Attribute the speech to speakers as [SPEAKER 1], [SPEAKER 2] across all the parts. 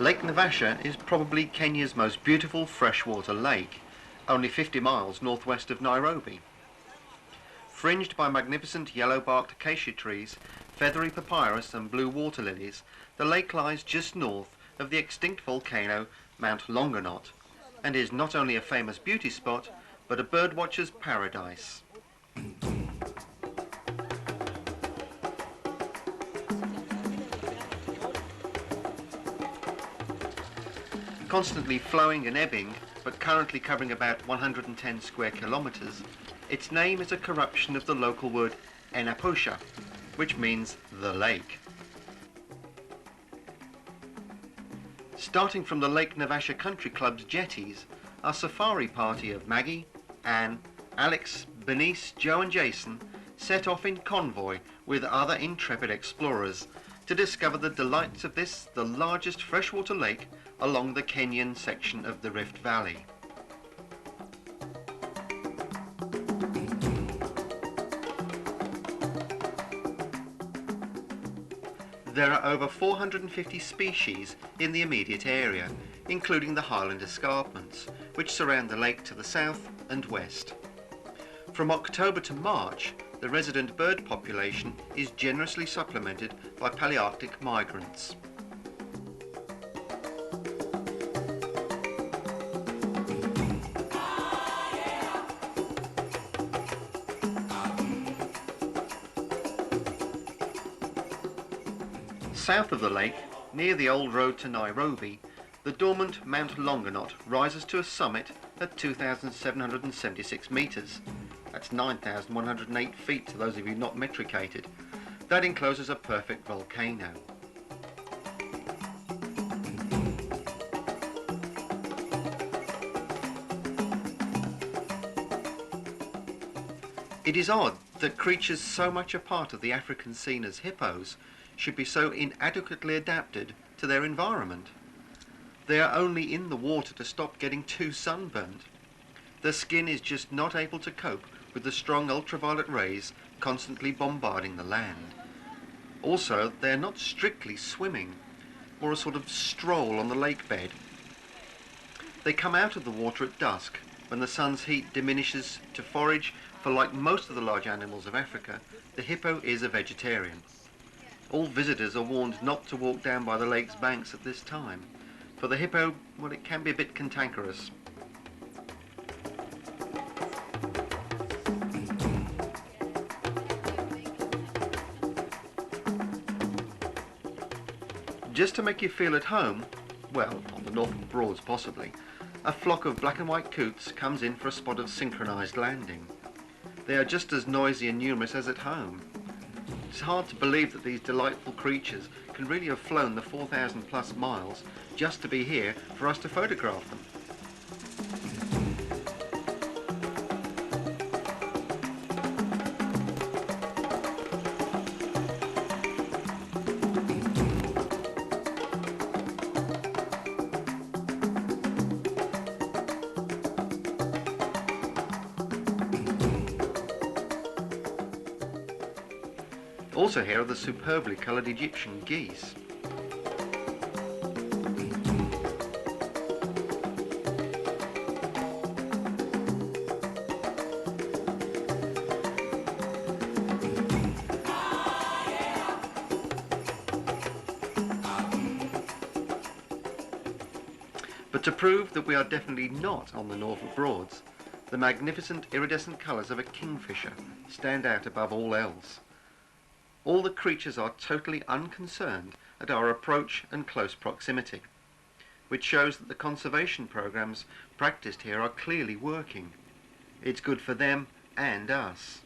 [SPEAKER 1] Lake Naivasha is probably Kenya's most beautiful freshwater lake, only 50 miles northwest of Nairobi. Fringed by magnificent yellow-barked acacia trees, feathery papyrus and blue water lilies, the lake lies just north of the extinct volcano Mount Longonot and is not only a famous beauty spot, but a birdwatcher's paradise. Constantly flowing and ebbing, but currently covering about 110 square kilometres, its name is a corruption of the local word Naivasha, which means the lake. Starting from the Lake Naivasha Country Club's jetties, our safari party of Maggie, Anne, Alex, Bernice, Joe and Jason set off in convoy with other intrepid explorers to discover the delights of this, the largest freshwater lake along the Kenyan section of the Rift Valley. There are over 450 species in the immediate area, including the highland escarpments, which surround the lake to the south and west. From October to March, the resident bird population is generously supplemented by Palearctic migrants. South of the lake, near the old road to Nairobi, the dormant Mount Longonot rises to a summit at 2,776 metres. That's 9,108 feet to those of you not metricated. That encloses a perfect volcano. It is odd that creatures so much a part of the African scene as hippos should be so inadequately adapted to their environment. They are only in the water to stop getting too sunburned. Their skin is just not able to cope with the strong ultraviolet rays constantly bombarding the land. Also, they are not strictly swimming, or a sort of stroll on the lake bed. They come out of the water at dusk, when the sun's heat diminishes, to forage, for like most of the large animals of Africa, the hippo is a vegetarian. All visitors are warned not to walk down by the lake's banks at this time. For the hippo, well, it can be a bit cantankerous. Just to make you feel at home, well, on the Norfolk Broads possibly, a flock of black and white coots comes in for a spot of synchronised landing. They are just as noisy and numerous as at home. It's hard to believe that these delightful creatures can really have flown the 4,000 plus miles just to be here for us to photograph them. Also here are the superbly coloured Egyptian geese. But to prove that we are definitely not on the Norfolk Broads, the magnificent iridescent colours of a kingfisher stand out above all else. All the creatures are totally unconcerned at our approach and close proximity, which shows that the conservation programs practiced here are clearly working. It's good for them and us.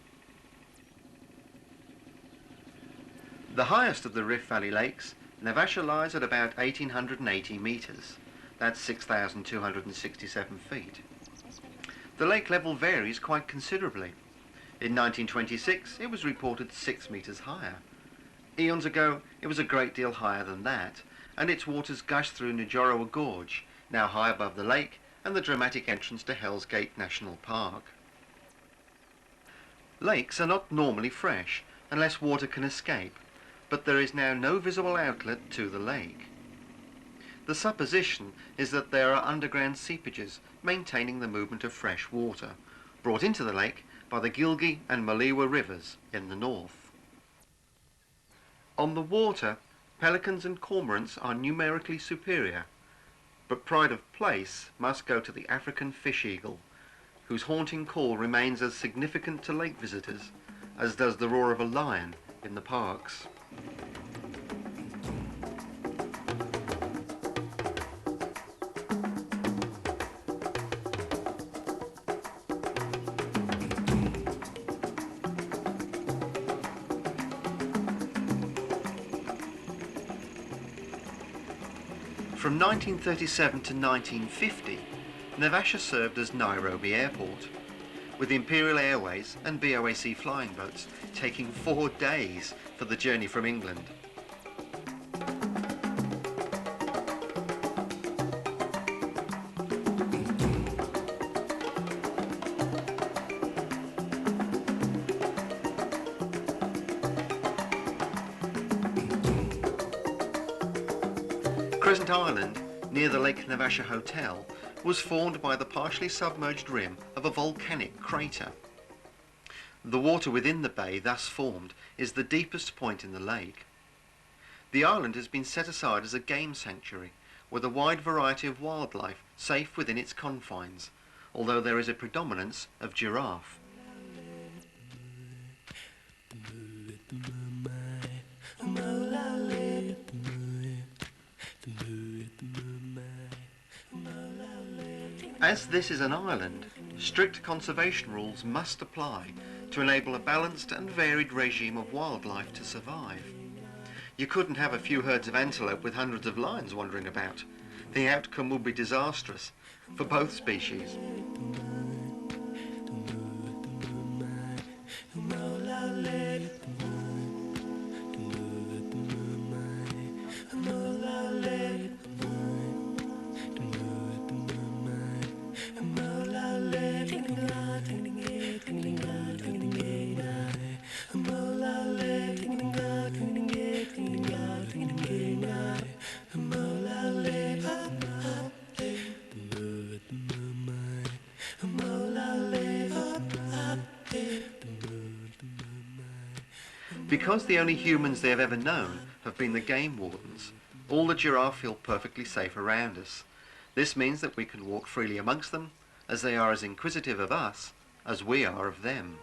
[SPEAKER 1] The highest of the Rift Valley lakes, Naivasha, lies at about 1,880 metres. That's 6,267 feet. The lake level varies quite considerably. In 1926, it was reported 6 metres higher. Eons ago, it was a great deal higher than that, and its waters gush through Njorowa Gorge, now high above the lake, and the dramatic entrance to Hell's Gate National Park. Lakes are not normally fresh, unless water can escape, but there is now no visible outlet to the lake. The supposition is that there are underground seepages maintaining the movement of fresh water, brought into the lake by the Gilgi and Maliwa rivers in the north. On the water, pelicans and cormorants are numerically superior, but pride of place must go to the African fish eagle, whose haunting call remains as significant to lake visitors as does the roar of a lion in the parks. From 1937 to 1950, Naivasha served as Nairobi Airport, with Imperial Airways and BOAC flying boats taking 4 days for the journey from England. Crescent Island, near the Lake Naivasha Hotel, was formed by the partially submerged rim of a volcanic crater. The water within the bay thus formed is the deepest point in the lake. The island has been set aside as a game sanctuary with a wide variety of wildlife safe within its confines, although there is a predominance of giraffe. As this is an island, strict conservation rules must apply to enable a balanced and varied regime of wildlife to survive. You couldn't have a few herds of antelope with hundreds of lions wandering about. The outcome would be disastrous for both species. Because the only humans they have ever known have been the game wardens, all the giraffe feel perfectly safe around us. This means that we can walk freely amongst them, as they are as inquisitive of us as we are of them.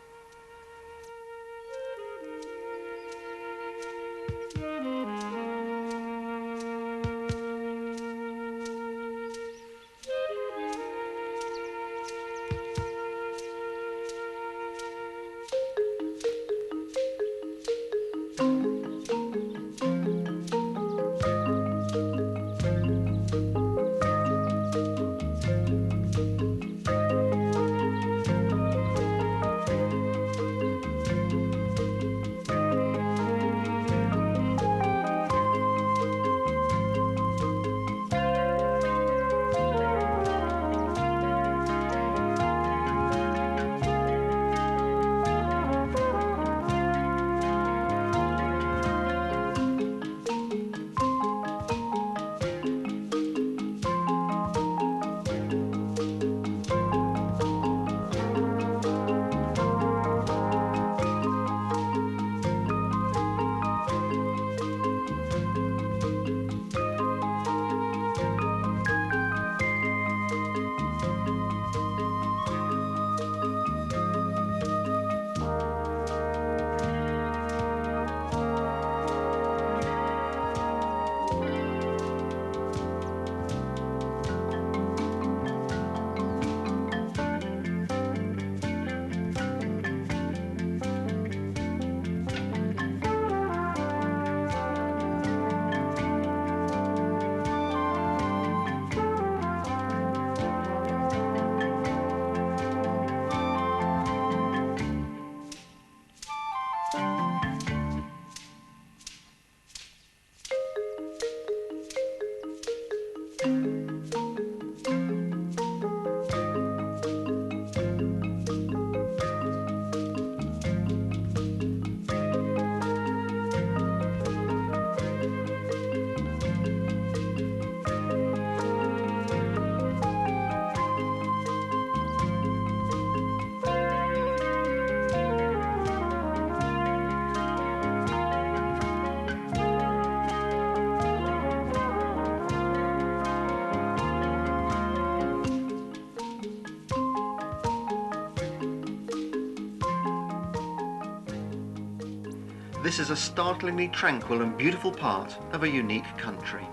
[SPEAKER 1] this is a startlingly tranquil and beautiful part of a unique country.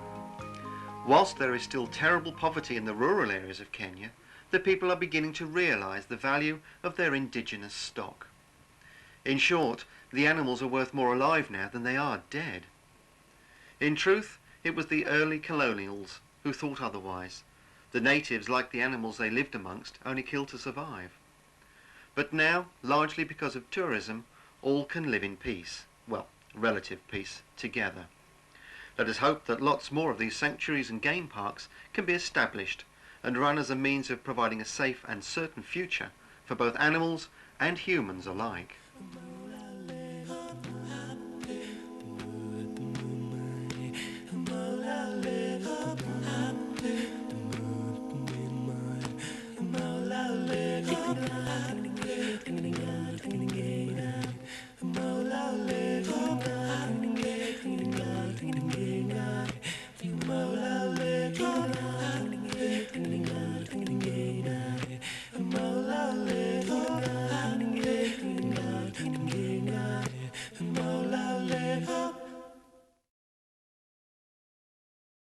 [SPEAKER 1] Whilst there is still terrible poverty in the rural areas of Kenya, the people are beginning to realise the value of their indigenous stock. In short, the animals are worth more alive now than they are dead. In truth, it was the early colonials who thought otherwise. The natives, like the animals they lived amongst, only killed to survive. But now, largely because of tourism, all can live in peace, well, relative peace, together. Let us hope that lots more of these sanctuaries and game parks can be established and run as a means of providing a safe and certain future for both animals and humans alike.